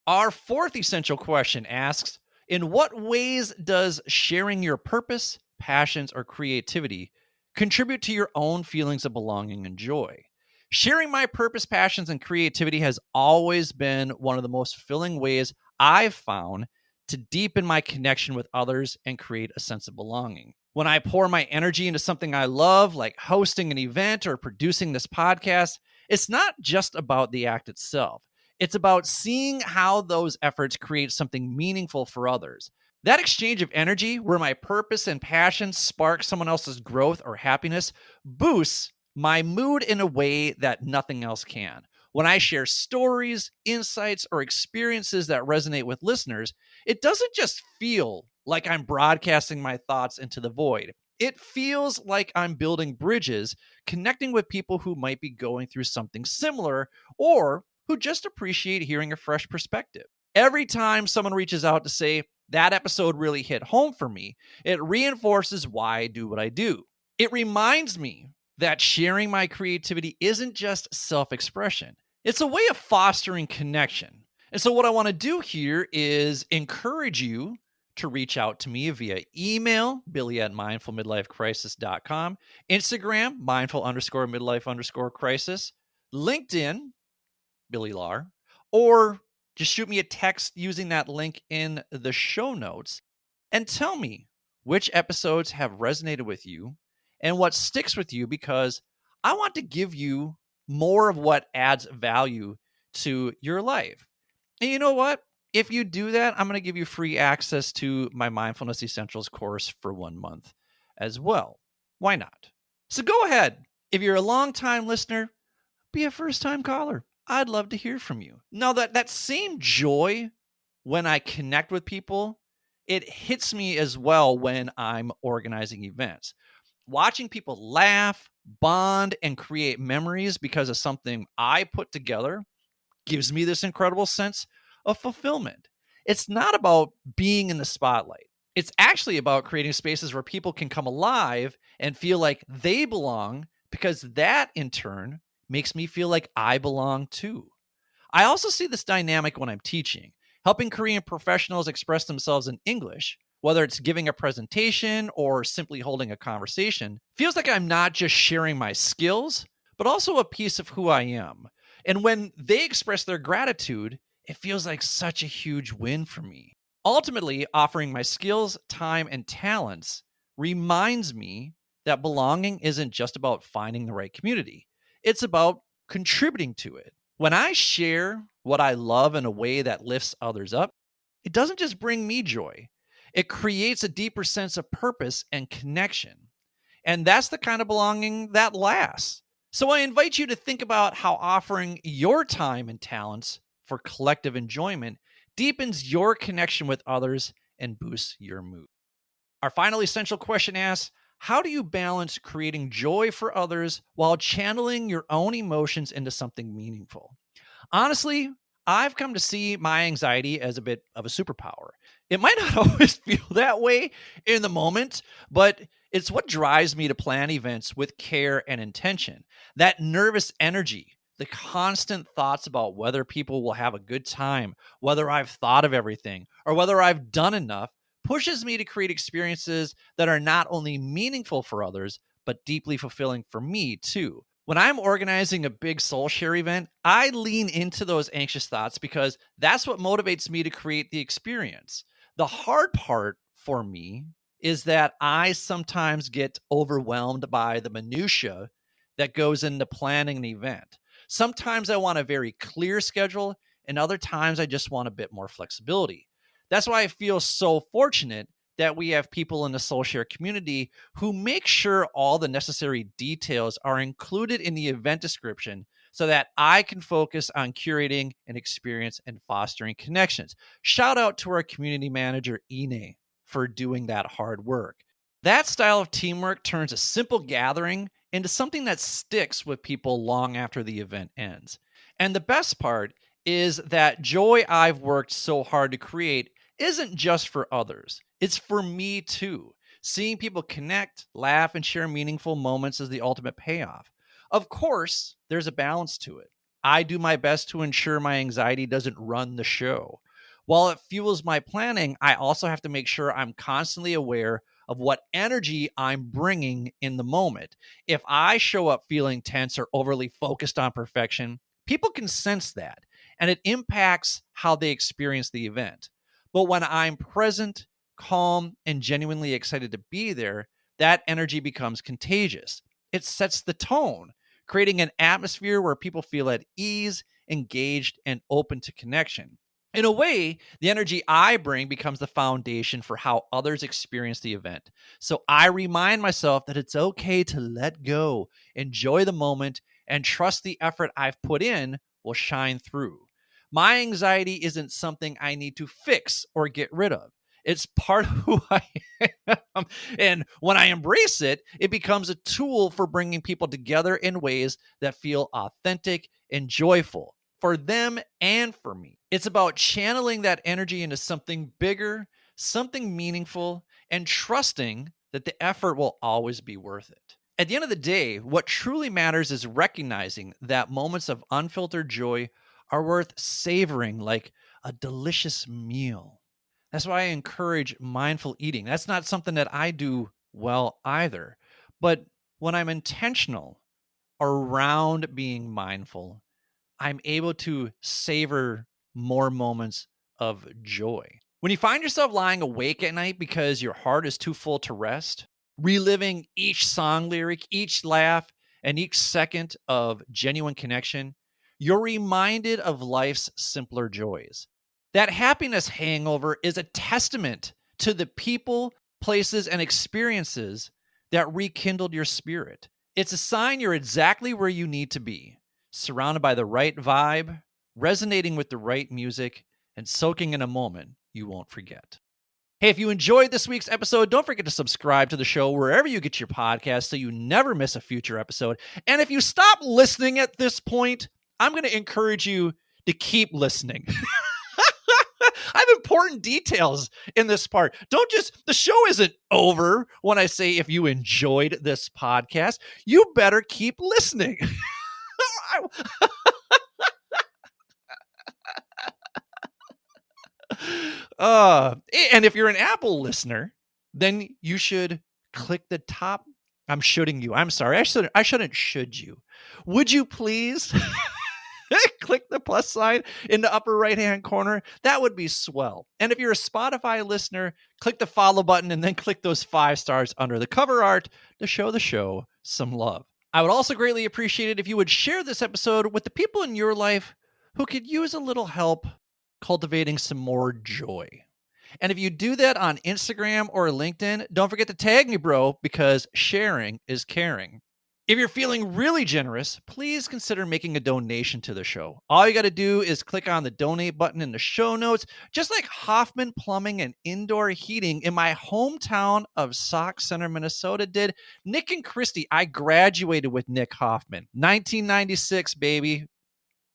Our fourth essential question asks, in what ways does sharing your purpose, passions, or creativity contribute to your own feelings of belonging and joy? Sharing my purpose, passions, and creativity has always been one of the most fulfilling ways I've found to deepen my connection with others and create a sense of belonging. When I pour my energy into something I love, like hosting an event or producing this podcast, it's not just about the act itself. It's about seeing how those efforts create something meaningful for others. That exchange of energy, where my purpose and passion spark someone else's growth or happiness, boosts my mood in a way that nothing else can. When I share stories, insights, or experiences that resonate with listeners, it doesn't just feel like I'm broadcasting my thoughts into the void. It feels like I'm building bridges, connecting with people who might be going through something similar or who just appreciate hearing a fresh perspective. Every time someone reaches out to say, that episode really hit home for me, it reinforces why I do what I do. It reminds me that sharing my creativity isn't just self-expression. It's a way of fostering connection. And so what I want to do here is encourage you to reach out to me via email, billy@mindfulmidlifecrisis.com, Instagram, mindful_midlife_crisis, LinkedIn, Billy Lar, or just shoot me a text using that link in the show notes and tell me which episodes have resonated with you and what sticks with you, because I want to give you more of what adds value to your life. And you know what? If you do that, I'm going to give you free access to my Mindfulness Essentials course for 1 month as well. Why not? So go ahead. If you're a long-time listener, be a first-time caller. I'd love to hear from you. Now, that same joy when I connect with people, it hits me as well when I'm organizing events. Watching people laugh, bond, and create memories because of something I put together gives me this incredible sense of fulfillment. It's not about being in the spotlight. It's actually about creating spaces where people can come alive and feel like they belong, because that in turn makes me feel like I belong too. I also see this dynamic when I'm teaching. Helping Korean professionals express themselves in English, whether it's giving a presentation or simply holding a conversation, feels like I'm not just sharing my skills, but also a piece of who I am. And when they express their gratitude, it feels like such a huge win for me. Ultimately, offering my skills, time, and talents reminds me that belonging isn't just about finding the right community. It's about contributing to it. When I share what I love in a way that lifts others up, it doesn't just bring me joy, it creates a deeper sense of purpose and connection. And that's the kind of belonging that lasts. So I invite you to think about how offering your time and talents for collective enjoyment deepens your connection with others and boosts your mood. Our final essential question asks, how do you balance creating joy for others while channeling your own emotions into something meaningful? Honestly, I've come to see my anxiety as a bit of a superpower. It might not always feel that way in the moment, but it's what drives me to plan events with care and intention. That nervous energy, the constant thoughts about whether people will have a good time, whether I've thought of everything, or whether I've done enough, pushes me to create experiences that are not only meaningful for others, but deeply fulfilling for me too. When I'm organizing a big soul share event, I lean into those anxious thoughts because that's what motivates me to create the experience. The hard part for me is that I sometimes get overwhelmed by the minutia that goes into planning an event. Sometimes I want a very clear schedule, and other times I just want a bit more flexibility. That's why I feel so fortunate that we have people in the soul share community who make sure all the necessary details are included in the event description so that I can focus on curating an experience and fostering connections. Shout out to our community manager, Ine, for doing that hard work. That style of teamwork turns a simple gathering into something that sticks with people long after the event ends. And the best part is that joy I've worked so hard to create isn't just for others, it's for me too. Seeing people connect, laugh, and share meaningful moments is the ultimate payoff. Of course, there's a balance to it. I do my best to ensure my anxiety doesn't run the show. While it fuels my planning, I also have to make sure I'm constantly aware of what energy I'm bringing in the moment. If I show up feeling tense or overly focused on perfection, people can sense that, and it impacts how they experience the event. But when I'm present, calm, and genuinely excited to be there, that energy becomes contagious. It sets the tone, creating an atmosphere where people feel at ease, engaged, and open to connection. In a way, the energy I bring becomes the foundation for how others experience the event. So I remind myself that it's okay to let go, enjoy the moment, and trust the effort I've put in will shine through. My anxiety isn't something I need to fix or get rid of. It's part of who I am. And when I embrace it, it becomes a tool for bringing people together in ways that feel authentic and joyful for them and for me. It's about channeling that energy into something bigger, something meaningful, and trusting that the effort will always be worth it. At the end of the day, what truly matters is recognizing that moments of unfiltered joy are worth savoring like a delicious meal. That's why I encourage mindful eating. That's not something that I do well either. But when I'm intentional around being mindful, I'm able to savor more moments of joy. When you find yourself lying awake at night because your heart is too full to rest, reliving each song lyric, each laugh, and each second of genuine connection, you're reminded of life's simpler joys. That happiness hangover is a testament to the people, places, and experiences that rekindled your spirit. It's a sign you're exactly where you need to be, surrounded by the right vibe, resonating with the right music, and soaking in a moment you won't forget. Hey, if you enjoyed this week's episode, don't forget to subscribe to the show wherever you get your podcast so you never miss a future episode. And if you stop listening at this point, I'm going to encourage you to keep listening. I have important details in this part. The show isn't over when I say if you enjoyed this podcast, you better keep listening. And if you're an Apple listener, then you should click the top. I'm shooting you. I'm sorry. I shouldn't should you. Would you please click the plus sign in the upper right-hand corner? That would be swell. And if you're a Spotify listener, click the follow button and then click those 5 stars under the cover art to show the show some love. I would also greatly appreciate it if you would share this episode with the people in your life who could use a little help cultivating some more joy. And if you do that on Instagram or LinkedIn, don't forget to tag me, bro, because sharing is caring. If you're feeling really generous, please consider making a donation to the show. All you got to do is click on the donate button in the show notes, just like Hoffman Plumbing and Indoor Heating in my hometown of Sauk Center, Minnesota did. Nick and Christy, I graduated with Nick Hoffman. 1996, baby.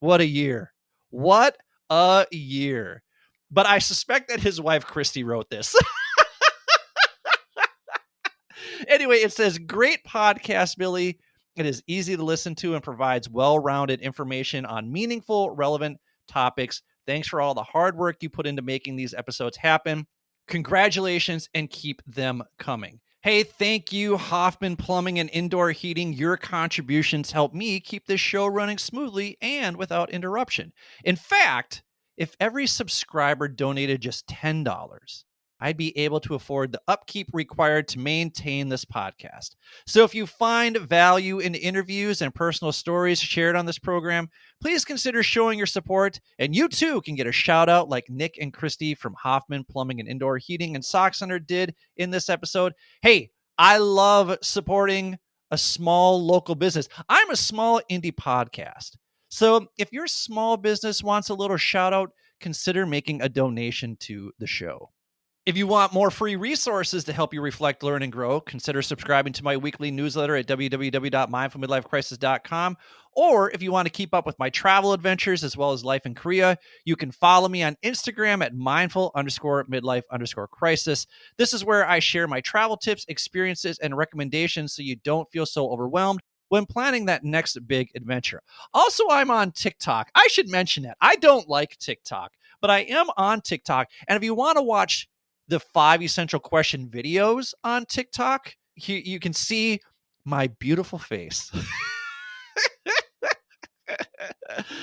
What a year. What a year. But I suspect that his wife, Christy, wrote this. Anyway, it says, great podcast, Billy. It is easy to listen to and provides well-rounded information on meaningful, relevant topics. Thanks for all the hard work you put into making these episodes happen. Congratulations and keep them coming. Hey, thank you, Hoffman Plumbing and Indoor Heating. Your contributions help me keep this show running smoothly and without interruption. In fact, if every subscriber donated just $10, I'd be able to afford the upkeep required to maintain this podcast. So if you find value in interviews and personal stories shared on this program, please consider showing your support, and you too can get a shout out like Nick and Christy from Hoffman Plumbing and Indoor Heating and Sauk Center did in this episode. Hey, I love supporting a small local business. I'm a small indie podcast. So if your small business wants a little shout out, consider making a donation to the show. If you want more free resources to help you reflect, learn, and grow, consider subscribing to my weekly newsletter at www.mindfulmidlifecrisis.com. Or if you want to keep up with my travel adventures as well as life in Korea, you can follow me on Instagram at mindful_midlife_crisis. This is where I share my travel tips, experiences, and recommendations so you don't feel so overwhelmed when planning that next big adventure. Also, I'm on TikTok. I should mention that. I don't like TikTok, but I am on TikTok. And if you want to watch the 5 essential question videos on TikTok, you can see my beautiful face.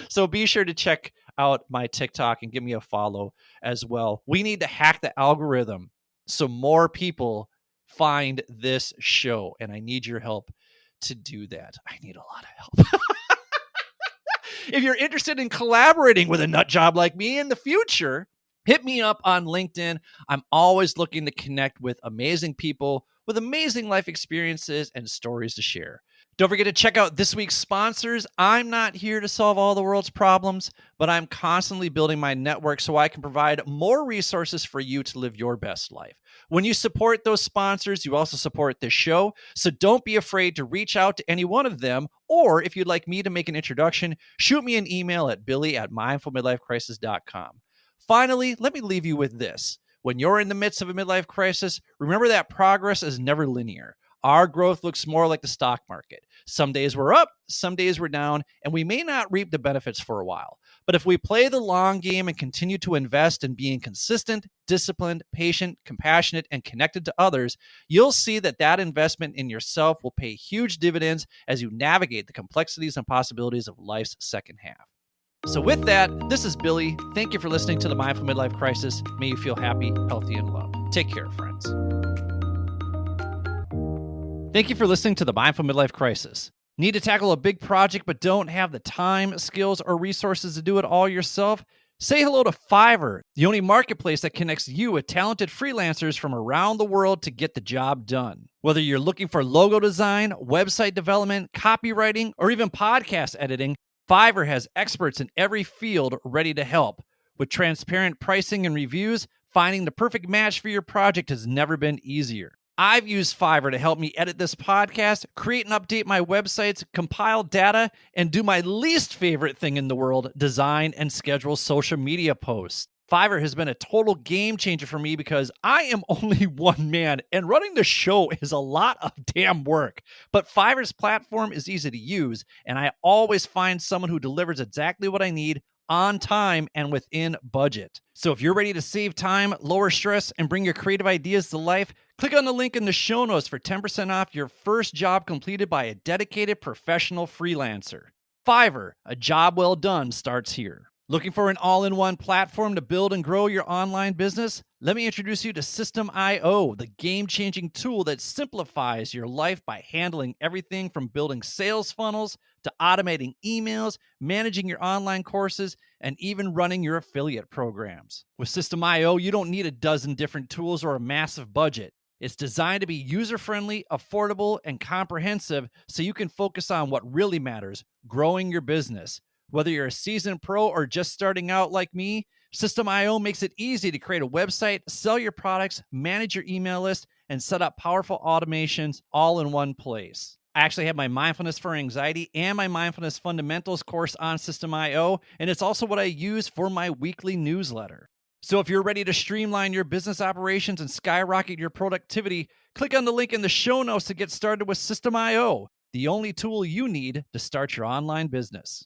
So be sure to check out my TikTok and give me a follow as well. We need to hack the algorithm so more people find this show, and I need your help to do that. I need a lot of help. If you're interested in collaborating with a nut job like me in the future, hit me up on LinkedIn. I'm always looking to connect with amazing people with amazing life experiences and stories to share. Don't forget to check out this week's sponsors. I'm not here to solve all the world's problems, but I'm constantly building my network so I can provide more resources for you to live your best life. When you support those sponsors, you also support this show. So don't be afraid to reach out to any one of them. Or if you'd like me to make an introduction, shoot me an email at billy@mindfulmidlifecrisis.com. Finally, let me leave you with this. When you're in the midst of a midlife crisis, remember that progress is never linear. Our growth looks more like the stock market. Some days we're up, some days we're down, and we may not reap the benefits for a while. But if we play the long game and continue to invest in being consistent, disciplined, patient, compassionate, and connected to others, you'll see that that investment in yourself will pay huge dividends as you navigate the complexities and possibilities of life's second half. So with that, this is Billy. Thank you for listening to the Mindful Midlife Crisis. May you feel happy, healthy, and loved. Take care, friends. Thank you for listening to the Mindful Midlife Crisis. Need to tackle a big project but don't have the time, skills, or resources to do it all yourself? Say hello to Fiverr, the only marketplace that connects you with talented freelancers from around the world to get the job done. Whether you're looking for logo design, website development, copywriting, or even podcast editing, Fiverr has experts in every field ready to help. With transparent pricing and reviews, finding the perfect match for your project has never been easier. I've used Fiverr to help me edit this podcast, create and update my websites, compile data, and do my least favorite thing in the world, design and schedule social media posts. Fiverr has been a total game changer for me because I am only one man, and running the show is a lot of damn work. But Fiverr's platform is easy to use, and I always find someone who delivers exactly what I need on time and within budget. So if you're ready to save time, lower stress, and bring your creative ideas to life, click on the link in the show notes for 10% off your first job completed by a dedicated professional freelancer. Fiverr, a job well done starts here. Looking for an all-in-one platform to build and grow your online business? Let me introduce you to System.io, the game-changing tool that simplifies your life by handling everything from building sales funnels to automating emails, managing your online courses, and even running your affiliate programs. With System.io, you don't need a dozen different tools or a massive budget. It's designed to be user-friendly, affordable, and comprehensive so you can focus on what really matters, growing your business. Whether you're a seasoned pro or just starting out like me, System.io makes it easy to create a website, sell your products, manage your email list, and set up powerful automations all in one place. I actually have my Mindfulness for Anxiety and my Mindfulness Fundamentals course on System.io, and it's also what I use for my weekly newsletter. So if you're ready to streamline your business operations and skyrocket your productivity, click on the link in the show notes to get started with System.io, the only tool you need to start your online business.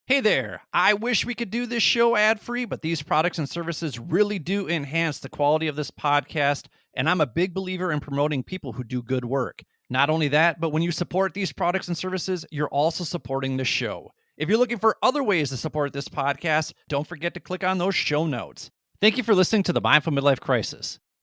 Hey there, I wish we could do this show ad-free, but these products and services really do enhance the quality of this podcast, and I'm a big believer in promoting people who do good work. Not only that, but when you support these products and services, you're also supporting the show. If you're looking for other ways to support this podcast, don't forget to click on those show notes. Thank you for listening to the Mindful Midlife Crisis.